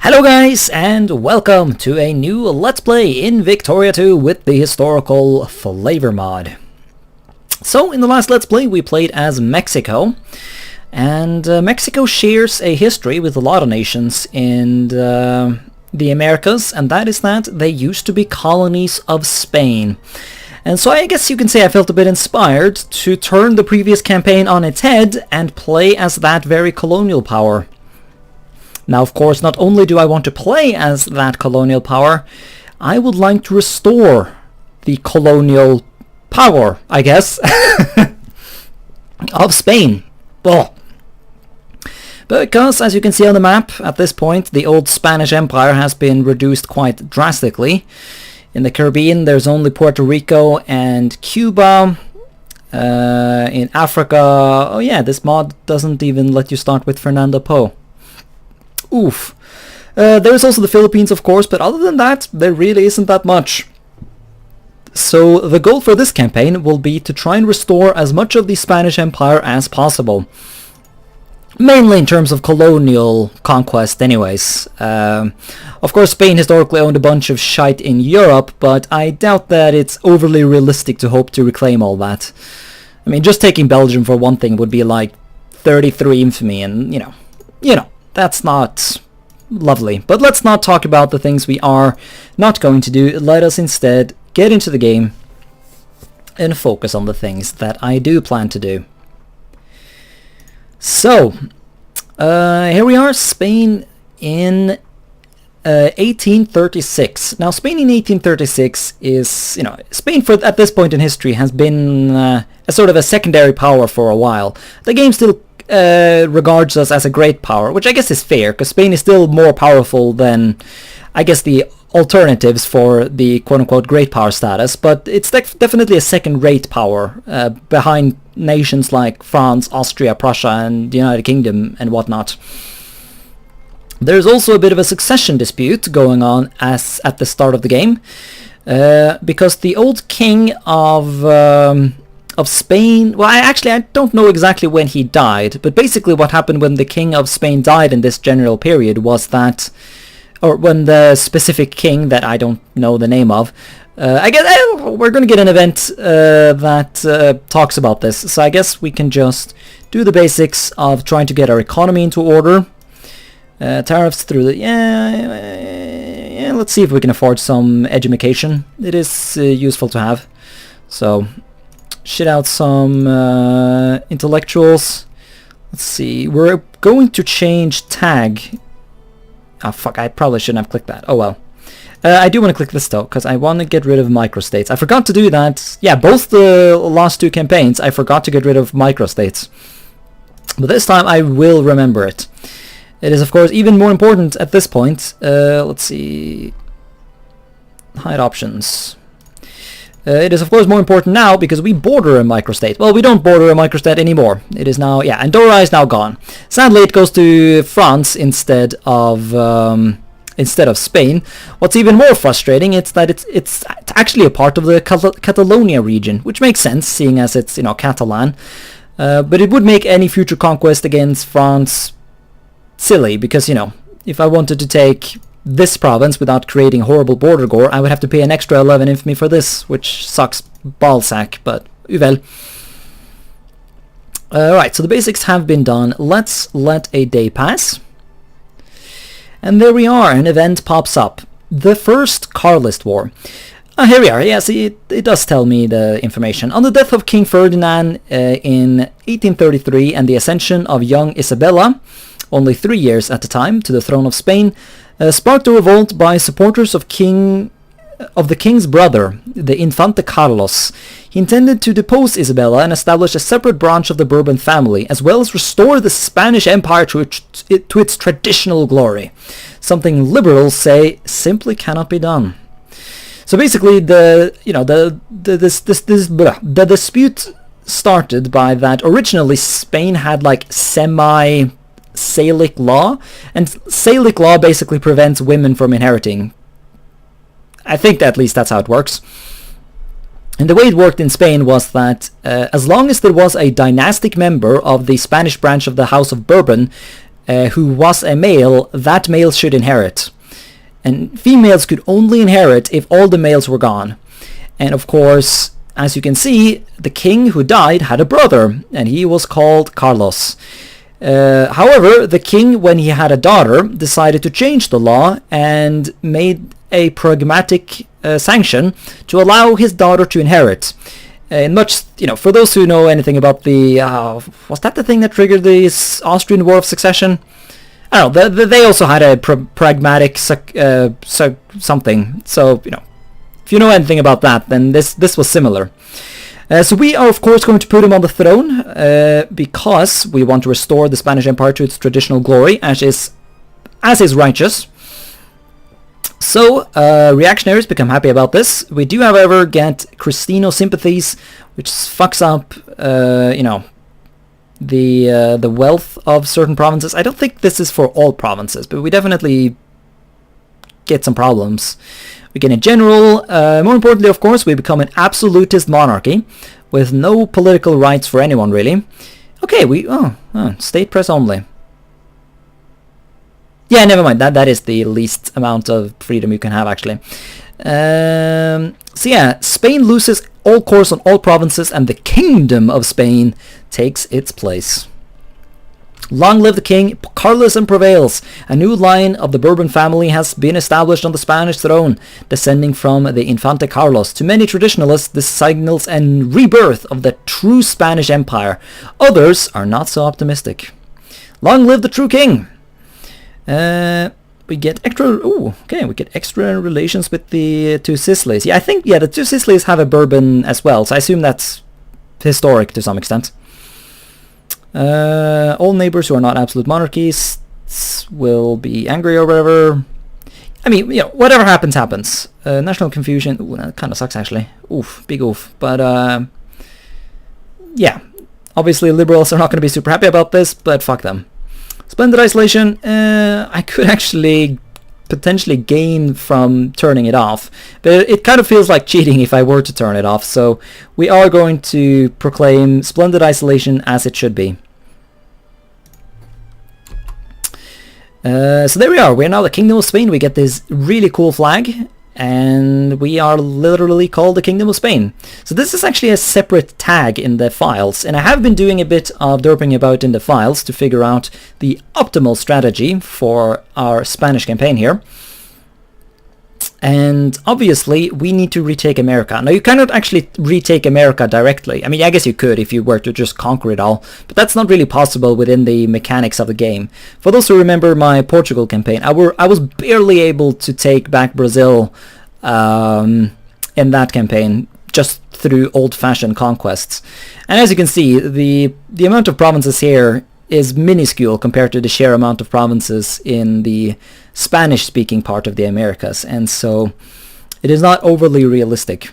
Hello guys, and welcome to a new Let's Play in Victoria 2 with the historical flavor mod. So in the last Let's Play we played as Mexico, and Mexico shares a history with a lot of nations in the Americas, and that is that they used to be colonies of Spain. And so I guess you can say I felt a bit inspired to turn the previous campaign on its head and play as that very colonial power. Now, of course, not only do I want to play as that colonial power, I would like to restore the colonial power, I guess, of Spain. Well, because, as you can see on the map, at this point, the old Spanish Empire has been reduced quite drastically. In the Caribbean, there's only Puerto Rico and Cuba. In Africa, oh yeah, this mod doesn't even let you start with Fernando Po. Oof. There's also the Philippines, of course, but other than that, there really isn't that much. So the goal for this campaign will be to try and restore as much of the Spanish Empire as possible. Mainly in terms of colonial conquest anyways. Of course, Spain historically owned a bunch of shite in Europe, but I doubt that it's overly realistic to hope to reclaim all that. I mean, just taking Belgium for one thing would be like 33 infamy, and you know, that's not lovely. But let's not talk about the things we are not going to do. Let us instead get into the game and focus on the things that I do plan to do. So, here we are, Spain in 1836. Now, Spain in 1836 is, Spain at this point in history has been a sort of a secondary power for a while. The game still regards us as a great power, which I guess is fair, because Spain is still more powerful than, I guess, the alternatives for the quote-unquote great power status, but it's definitely a second-rate power behind nations like France, Austria, Prussia, and the United Kingdom, and whatnot. There's also a bit of a succession dispute going on as at the start of the game, because the old king of Spain, well, I don't know exactly when he died, but basically what happened when the king of Spain died in this general period was that, or when the specific king that I don't know the name of, I guess we're going to get an event that talks about this, so I guess we can just do the basics of trying to get our economy into order. Tariffs through the, yeah, let's see if we can afford some education. It is useful to have, so shit out some intellectuals. Let's see, we're going to change tag. Oh fuck, I probably shouldn't have clicked that. Oh well. I do want to click this though, because I want to get rid of microstates. I forgot to do that. Yeah, both the last two campaigns I forgot to get rid of microstates. But this time I will remember it. It is of course even more important at this point. Let's see. Hide options. It is of course more important now because we border a microstate. Well, we don't border a microstate anymore. It is now, yeah, Andorra is now gone. Sadly, it goes to France instead of Spain. What's even more frustrating is that it's actually a part of the Catalonia region, which makes sense, seeing as it's Catalan. But it would make any future conquest against France silly, because if I wanted to take this province without creating horrible border gore, I would have to pay an extra 11 infamy for this, which sucks ballsack, but uvel. Alright, so the basics have been done. Let's let a day pass. And there we are, an event pops up. The First Carlist War. Here we are, yeah, see, it does tell me the information. On the death of King Ferdinand in 1833 and the ascension of young Isabella, only 3 years at the time, to the throne of Spain, sparked a revolt by supporters of the king's brother, the Infante Carlos. He intended to depose Isabella and establish a separate branch of the Bourbon family, as well as restore the Spanish Empire to its traditional glory. Something liberals say simply cannot be done. So basically, the dispute started by that originally Spain had like salic law, and salic law basically prevents women from inheriting. I think at least that's how it works. And the way it worked in Spain was that as long as there was a dynastic member of the Spanish branch of the House of Bourbon, who was a male, that male should inherit. And females could only inherit if all the males were gone. And of course, as you can see, the king who died had a brother, and he was called Carlos. However, the king, when he had a daughter, decided to change the law and made a pragmatic sanction to allow his daughter to inherit. In much, for those who know anything about the, was that the thing that triggered the Austrian War of Succession? I don't know, they also had a pragmatic something, so, if you know anything about that, then this was similar. So we are of course going to put him on the throne, because we want to restore the Spanish Empire to its traditional glory, as is righteous. So, reactionaries become happy about this. We do, however, get Cristino sympathies, which fucks up, the wealth of certain provinces. I don't think this is for all provinces, but we definitely get some problems. We get a general. More importantly, of course, we become an absolutist monarchy with no political rights for anyone, really. Okay, state press only. Yeah, never mind. That is the least amount of freedom you can have, actually. So yeah, Spain loses all course on all provinces, and the Kingdom of Spain takes its place. Long live the king, Carlos prevails. A new line of the Bourbon family has been established on the Spanish throne, descending from the Infante Carlos. To many traditionalists, this signals a rebirth of the true Spanish Empire. Others are not so optimistic. Long live the true king. We get extra. We get extra relations with the two Sicilies. Yeah, I think the two Sicilies have a Bourbon as well, so I assume that's historic to some extent. All neighbors who are not absolute monarchies will be angry or whatever. I mean, whatever happens, happens. National confusion. Ooh, that kind of sucks, actually. Oof, big oof. But, yeah. Obviously, liberals are not going to be super happy about this, but fuck them. Splendid isolation. I could actually potentially gain from turning it off, but it kind of feels like cheating if I were to turn it off, so we are going to proclaim splendid isolation as it should be. So there we are. We're now the Kingdom of Spain. We get this really cool flag, and we are literally called the Kingdom of Spain. So this is actually a separate tag in the files, and I have been doing a bit of derping about in the files to figure out the optimal strategy for our Spanish campaign here. And obviously we need to retake America. Now you cannot actually retake America directly. I mean, I guess you could if you were to just conquer it all, but that's not really possible within the mechanics of the game. For those who remember my Portugal campaign, I was barely able to take back Brazil in that campaign just through old-fashioned conquests. And as you can see, the amount of provinces here is minuscule compared to the sheer amount of provinces in the Spanish-speaking part of the Americas, and so it is not overly realistic.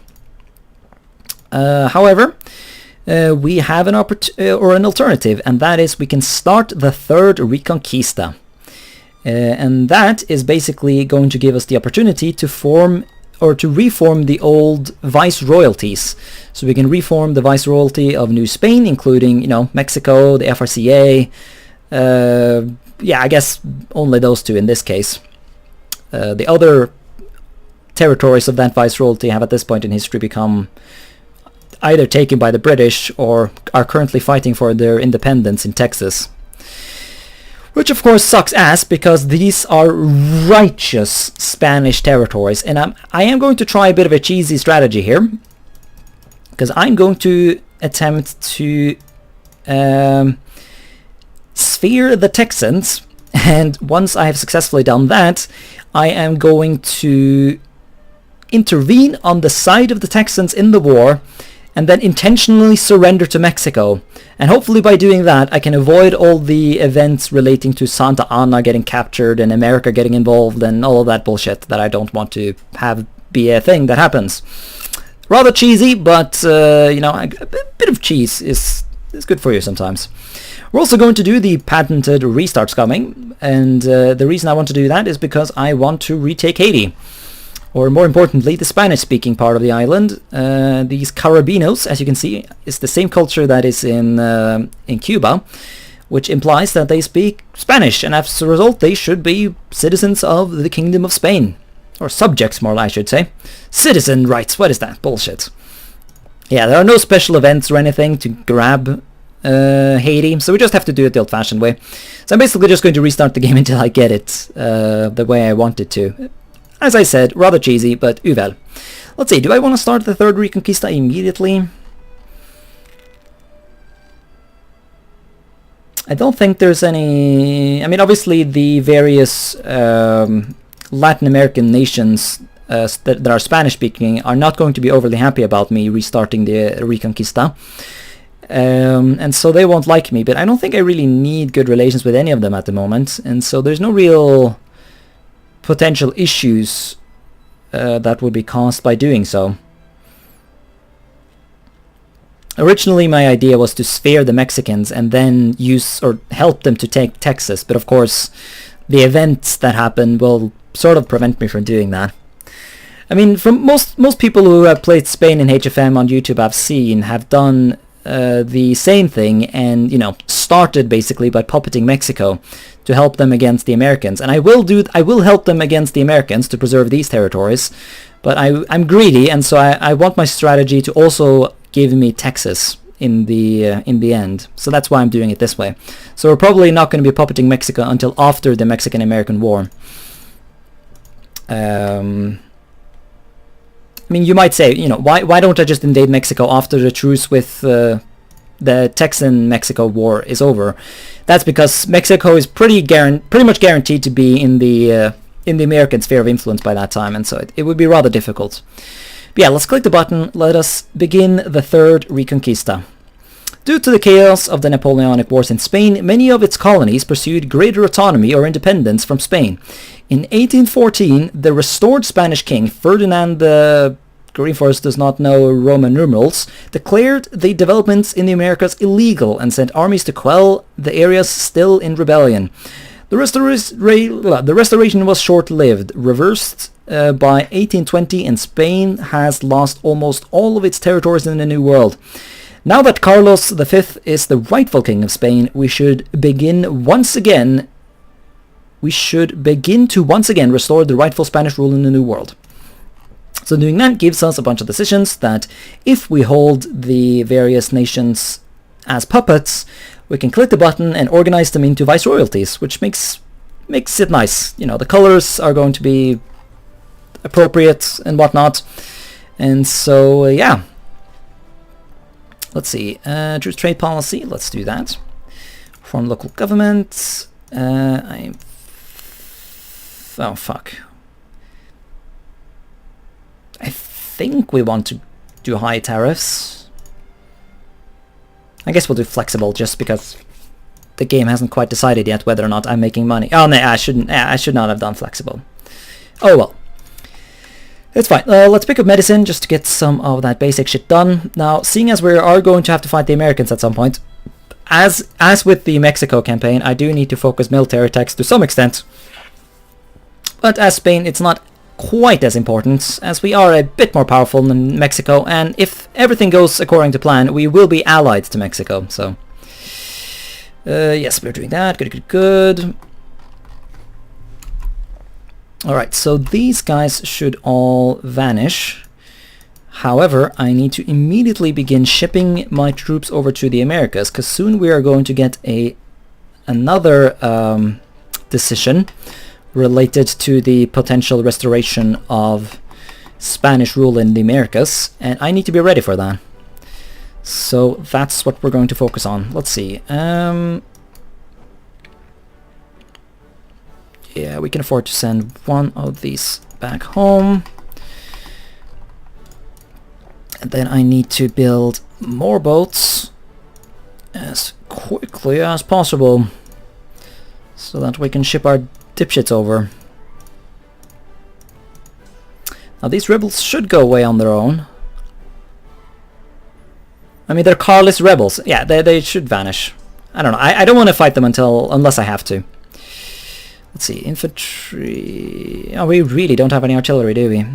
However, we have an alternative, and that is we can start the Third Reconquista, and that is basically going to give us the opportunity to form or to reform the old viceroyalties. So we can reform the viceroyalty of New Spain, including, Mexico, the FRCA. I guess only those two in this case. The other territories of that viceroyalty have at this point in history become either taken by the British or are currently fighting for their independence in Texas. Which of course sucks ass, because these are righteous Spanish territories, and I am going to try a bit of a cheesy strategy here, because I'm going to attempt to sphere the Texans, and once I have successfully done that, I am going to intervene on the side of the Texans in the war, and then intentionally surrender to Mexico. And hopefully by doing that, I can avoid all the events relating to Santa Anna getting captured and America getting involved and all of that bullshit that I don't want to have be a thing that happens. Rather cheesy, but a bit of cheese is good for you sometimes. We're also going to do the patented restarts coming, and the reason I want to do that is because I want to retake Haiti. Or more importantly, the Spanish-speaking part of the island. These Carabinos, as you can see, is the same culture that is in Cuba, which implies that they speak Spanish, and as a result they should be citizens of the Kingdom of Spain. Or subjects, more I should say. Citizen rights, what is that? Bullshit. Yeah, there are no special events or anything to grab Haiti, so we just have to do it the old-fashioned way. So I'm basically just going to restart the game until I get it the way I want it to. As I said, rather cheesy, but uvel. Let's see, do I want to start the Third Reconquista immediately? I don't think there's any... I mean, obviously the various Latin American nations that are Spanish-speaking are not going to be overly happy about me restarting the Reconquista. And so they won't like me, but I don't think I really need good relations with any of them at the moment, and so there's no real potential issues that would be caused by doing so. Originally my idea was to spare the Mexicans and then use or help them to take Texas, but of course the events that happen will sort of prevent me from doing that. I mean, from most people who have played Spain in HFM on YouTube I've seen have done the same thing, and you know, started basically by puppeting Mexico to help them against the Americans. And I will help them against the Americans to preserve these territories, but I'm greedy, and so I want my strategy to also give me Texas in the end. So that's why I'm doing it this way. So we're probably not going to be puppeting Mexico until after the Mexican-American War. I mean, you might say, you know, why don't I just invade Mexico after the truce with the Texan-Mexico War is over? That's because Mexico is pretty much guaranteed to be in the American sphere of influence by that time, and so it would be rather difficult. But yeah, let's click the button. Let us begin the Third Reconquista. Due to the chaos of the Napoleonic Wars in Spain, many of its colonies pursued greater autonomy or independence from Spain. In 1814, the restored Spanish king, Ferdinand the... GreenFors does not know Roman numerals, declared the developments in the Americas illegal and sent armies to quell the areas still in rebellion. The restoration was short-lived, reversed by 1820, and Spain has lost almost all of its territories in the New World. Now that Carlos V is the rightful king of Spain, we should begin to once again restore the rightful Spanish rule in the New World. So doing that gives us a bunch of decisions that if we hold the various nations as puppets, we can click the button and organize them into viceroyalties, which makes it nice. You know, the colors are going to be appropriate and whatnot. And so, yeah. Let's see. Choose trade policy. Let's do that. Form local government. Oh, fuck. I think we want to do high tariffs. I guess we'll do flexible just because the game hasn't quite decided yet whether or not I'm making money. Oh no, I should not have done flexible. Oh well. It's fine. Let's pick up medicine just to get some of that basic shit done. Now, seeing as we are going to have to fight the Americans at some point, as with the Mexico campaign, I do need to focus military attacks to some extent. But as Spain, it's not quite as important, as we are a bit more powerful than Mexico, and if everything goes according to plan, we will be allied to Mexico, so... yes, we're doing that. Good. Alright, so these guys should all vanish. However, I need to immediately begin shipping my troops over to the Americas, because soon we are going to get another decision related to the potential restoration of Spanish rule in the Americas, and I need to be ready for that. So that's what we're going to focus on. Let's see. Yeah, we can afford to send one of these back home. And then I need to build more boats as quickly as possible so that we can ship our dipshits over. Now these rebels should go away on their own. I mean, they're carless rebels. Yeah, they should vanish. I don't know. I don't want to fight them unless I have to. Let's see. Infantry. Oh, we really don't have any artillery, do we?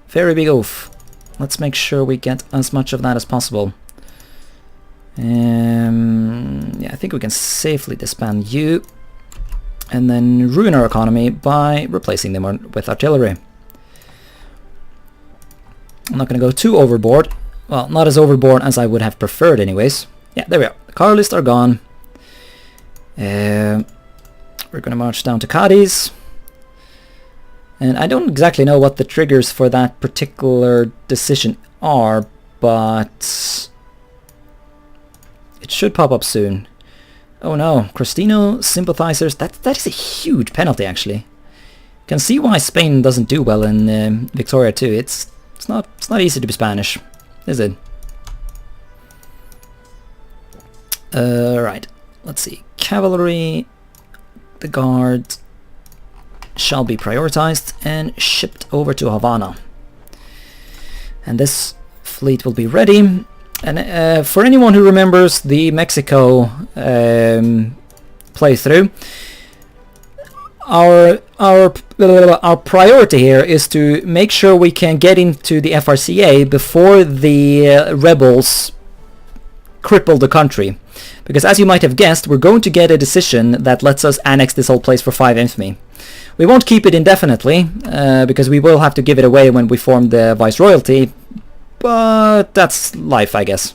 Very big oof. Let's make sure we get as much of that as possible. Yeah, I think we can safely disband you and then ruin our economy by replacing them with artillery. I'm not going to go too overboard. Well, not as overboard as I would have preferred anyways. Yeah, there we are. The car lists are gone. We're going to march down to Cadiz. And I don't exactly know what the triggers for that particular decision are, but it should pop up soon. Oh no, Cristino sympathizers. That is a huge penalty actually. Can see why Spain doesn't do well in Victoria too. It's not easy to be Spanish, is it? Right. Let's see. Cavalry, the guard shall be prioritized and shipped over to Havana. And this fleet will be ready. And for anyone who remembers the Mexico playthrough, our priority here is to make sure we can get into the FRCA before the rebels cripple the country. Because as you might have guessed, we're going to get a decision that lets us annex this whole place for 5 infamy. We won't keep it indefinitely, because we will have to give it away when we form the Viceroyalty, but that's life, I guess.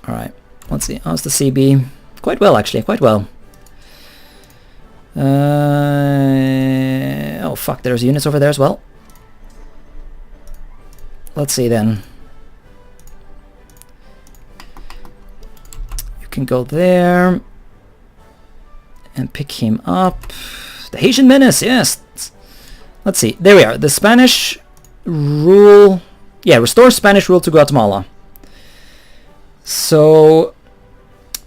Alright, let's see, how's the CB? Quite well, actually, quite well. Oh fuck, there's units over there as well. Let's see then. You can go there and pick him up. The Haitian Menace, yes. Let's see, there we are. The Spanish rule, yeah, restore Spanish rule to Guatemala. So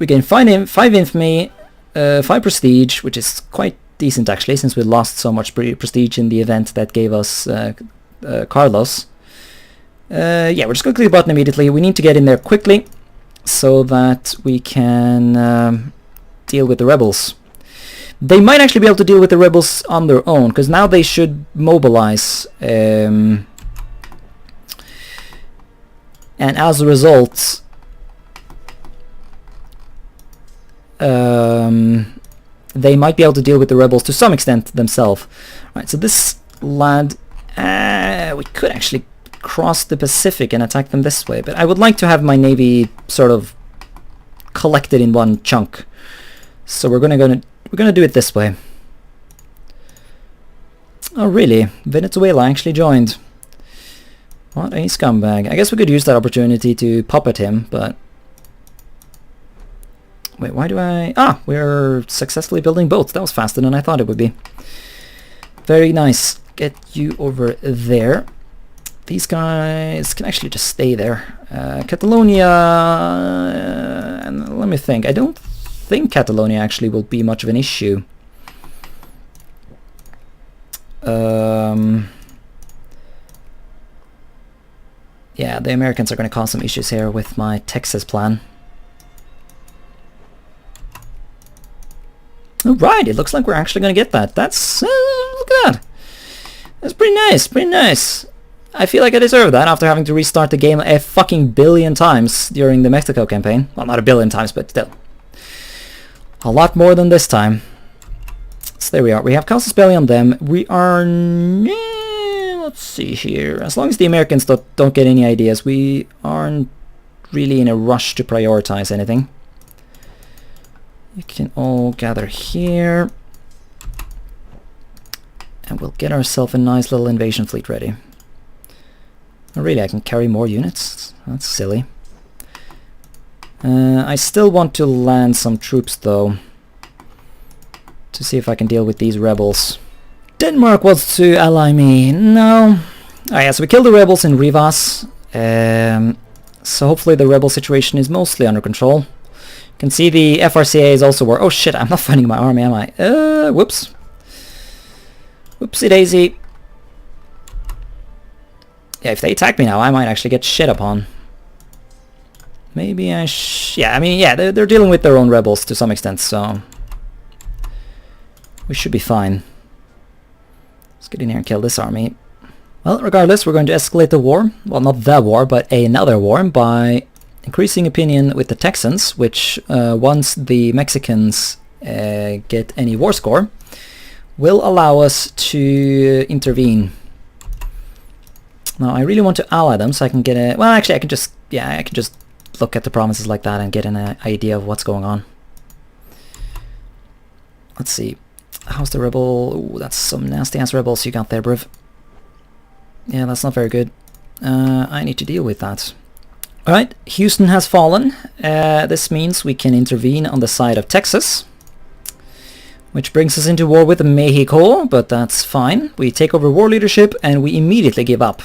we gain 5 infamy, 5 prestige, which is quite decent actually, since we lost so much prestige in the event that gave us Carlos. Yeah, we're just going to click the button immediately. We need to get in there quickly so that we can deal with the rebels. They might actually be able to deal with the rebels on their own, because now they should mobilize. And as a result, they might be able to deal with the rebels to some extent themselves. Right, so this lad, we could actually cross the Pacific and attack them this way, but I would like to have my navy sort of collected in one chunk. So we're gonna do it this way. Oh really? Venezuela actually joined. What a scumbag. I guess we could use that opportunity to puppet him, but wait, why do I... Ah, we're successfully building boats. That was faster than I thought it would be. Very nice. Get you over there. These guys can actually just stay there. Catalonia... and let me think. I don't think Catalonia actually will be much of an issue. Yeah, the Americans are going to cause some issues here with my Texas plan. Alright, it looks like we're actually going to get that. That's... look at that! That's pretty nice, pretty nice. I feel like I deserve that after having to restart the game a fucking billion times during the Mexico campaign. Well, not a billion times, but still. A lot more than this time. So there we are. We have Casus Belli on them. We are... let's see here. As long as the Americans don't get any ideas, we aren't really in a rush to prioritize anything. You can all gather here. And we'll get ourselves a nice little invasion fleet ready. Oh, really, I can carry more units? That's silly. I still want to land some troops, though, to see if I can deal with these rebels. Denmark wants to ally me. No. Oh, yeah, so we killed the rebels in Rivas. So hopefully the rebel situation is mostly under control. You can see the FRCA is also where... Oh shit, I'm not finding my army, am I? Whoops. Whoopsie daisy. Yeah, if they attack me now, I might actually get shit upon. Maybe I yeah, I mean, yeah, they're dealing with their own rebels to some extent, so... we should be fine. Let's get in here and kill this army. Well, regardless, we're going to escalate the war. Well, not the war, but another war by increasing opinion with the Texans, which once the Mexicans get any war score, will allow us to intervene. Now, I really want to ally them so I can get a... Well, actually, I can just look at the provinces like that and get an idea of what's going on. Let's see. How's the rebel? Ooh, that's some nasty-ass rebels you got there, bruv. Yeah, that's not very good. I need to deal with that. Alright, Houston has fallen. This means we can intervene on the side of Texas, which brings us into war with Mexico, but that's fine. We take over war leadership and we immediately give up.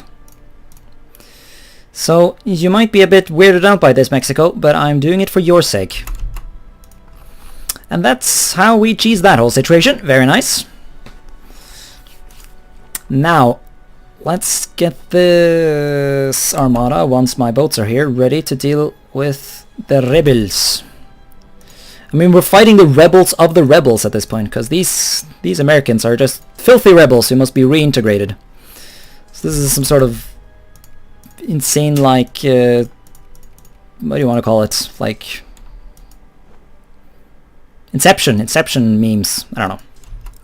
So, you might be a bit weirded out by this, Mexico, but I'm doing it for your sake. And that's how we cheese that whole situation. Very nice. Now, let's get this armada, once my boats are here, ready to deal with the rebels. I mean, we're fighting the rebels of the rebels at this point, because these Americans are just filthy rebels who must be reintegrated. So this is some sort of insane, like, what do you want to call it? Like, Inception memes. I don't know.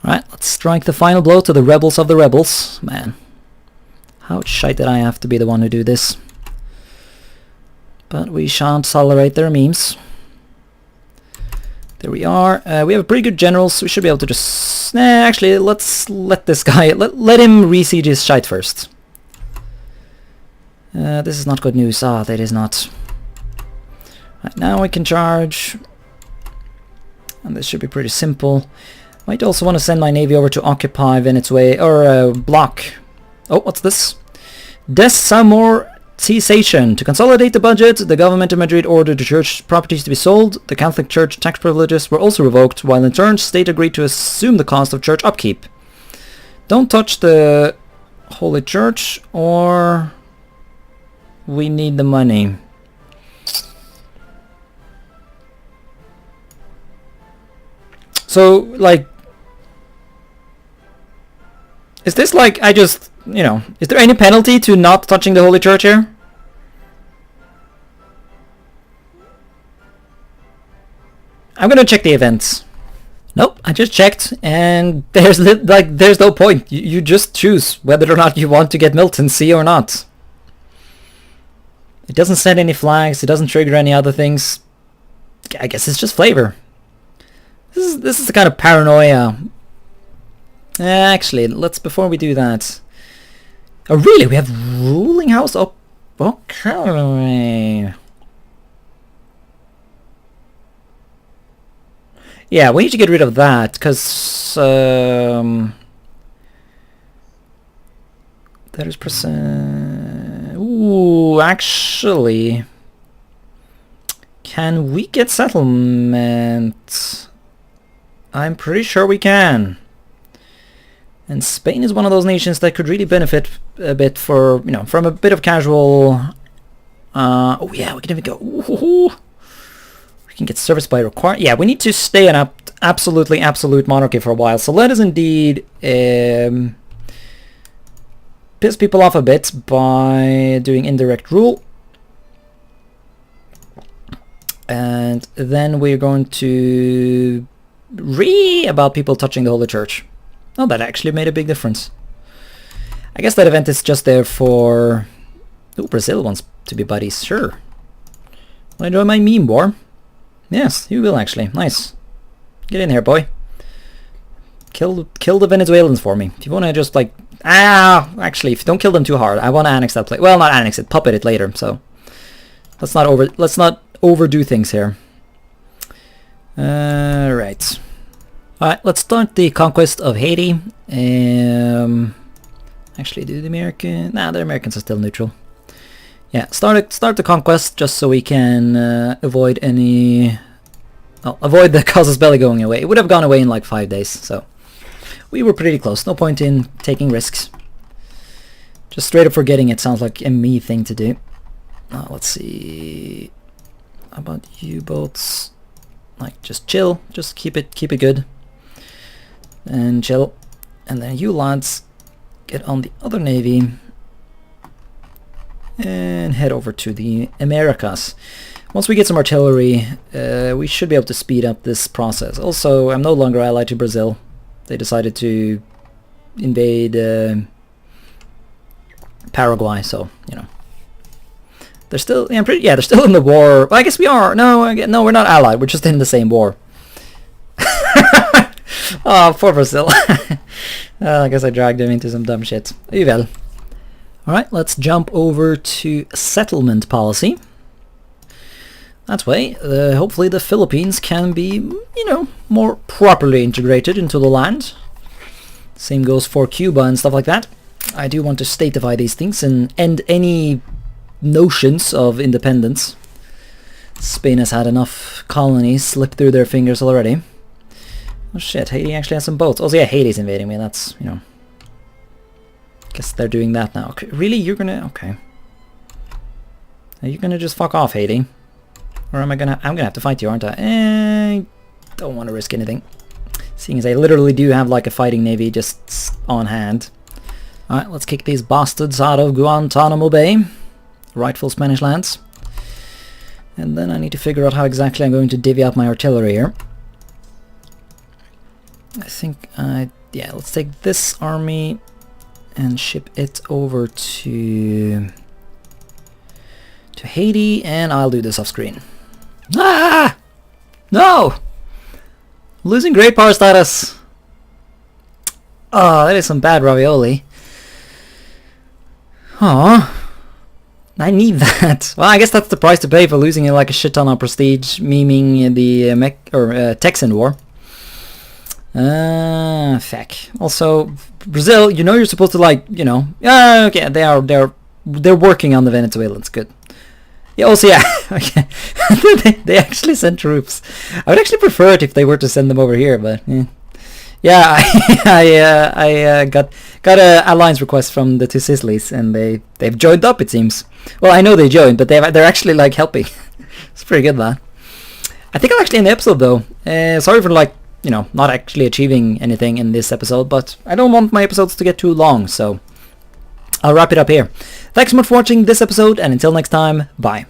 Alright, let's strike the final blow to the rebels of the rebels. Man, how shite did I have to be the one who do this? But we shan't tolerate their memes. There we are. We have pretty good generals, so we should be able to just... actually, let's let this guy... Let him re-siege his shite first. This is not good news. Ah, that is not. Right, now we can charge. And this should be pretty simple. Might also want to send my navy over to occupy Venezuela, or block. Oh, what's this? Desamortization. To consolidate the budget, the government of Madrid ordered the church properties to be sold. The Catholic Church tax privileges were also revoked, while in turn, state agreed to assume the cost of church upkeep. Don't touch the Holy Church, or we need the money. So, like, is this like, I just, you know, is there any penalty to not touching the Holy Church here? I'm gonna check the events. Nope, I just checked, and there's no point. You just choose whether or not you want to get militancy or not. It doesn't set any flags, it doesn't trigger any other things. I guess it's just flavor. This is the kind of paranoia. Actually, before we do that. Oh really, we have ruling house? Oh, okay. Yeah, we need to get rid of that, because that is percent. Ooh, actually, can we get settlement? I'm pretty sure we can. And Spain is one of those nations that could really benefit a bit for, you know, from a bit of casual... oh yeah, we can even go... Ooh, we can get service by require... Yeah, we need to stay an absolute monarchy for a while. So let us indeed piss people off a bit by doing indirect rule. And then we're going to... about people touching the Holy Church. Oh, that actually made a big difference. I guess that event is just there for... Oh, Brazil wants to be buddies. Sure. Wanna join my meme war? Yes, you will actually. Nice. Get in here, boy. Kill the Venezuelans for me. If you wanna just like... Actually, if you don't kill them too hard, I wanna annex that place. Well, not annex it, puppet it later, so... Let's not overdo things here. Right. Alright, let's start the Conquest of Haiti. Actually, do the American... Nah, the Americans are still neutral. Yeah, start the conquest just so we can avoid any... Well, avoid the casus belli going away. It would have gone away in like 5 days, so... We were pretty close. No point in taking risks. Just straight up forgetting it sounds like a me thing to do. Let's see... How about U-boats? Like, just chill. Just keep it good. And chill. And then you lads... get on the other navy and head over to the Americas. Once we get some artillery, we should be able to speed up this process. Also, I'm no longer allied to Brazil. They decided to invade Paraguay, so, you know. They're still, yeah, they're still in the war. Well, I guess we are. No, we're not allied. We're just in the same war. Oh, poor Brazil. I guess I dragged him into some dumb shit. Well. Alright, let's jump over to settlement policy. That way, hopefully the Philippines can be, you know, more properly integrated into the land. Same goes for Cuba and stuff like that. I do want to statify these things and end any notions of independence. Spain has had enough colonies slip through their fingers already. Oh shit, Haiti actually has some boats. Oh yeah, Haiti's invading me, that's, you know. Guess they're doing that now. Okay, really? You're gonna... Okay. Are you gonna just fuck off, Haiti? Or am I gonna... I'm gonna have to fight you, aren't I? I don't want to risk anything. Seeing as I literally do have like a fighting navy just on hand. Alright, let's kick these bastards out of Guantanamo Bay. Rightful Spanish lands. And then I need to figure out how exactly I'm going to divvy up my artillery here. I think yeah, let's take this army and ship it over to Haiti, and I'll do this off screen. Ah! No! Losing great power status. Oh, that is some bad ravioli. Oh, I need that. Well, I guess that's the price to pay for losing like a shit ton of prestige, memeing the Texan War. Feck. Also, Brazil, you know you're supposed to like, you know, okay, they're working on the Venezuelans, good. Yeah, also, yeah, okay. they actually sent troops. I would actually prefer it if they were to send them over here, but yeah, I got a alliance request from the two Sicilies, and they've joined up, it seems. Well, I know they joined, but they're actually like helping. It's pretty good, man. I think I'm actually in the episode though. Sorry for like, you know, not actually achieving anything in this episode, but I don't want my episodes to get too long, so I'll wrap it up here. Thanks so much for watching this episode, and until next time, bye.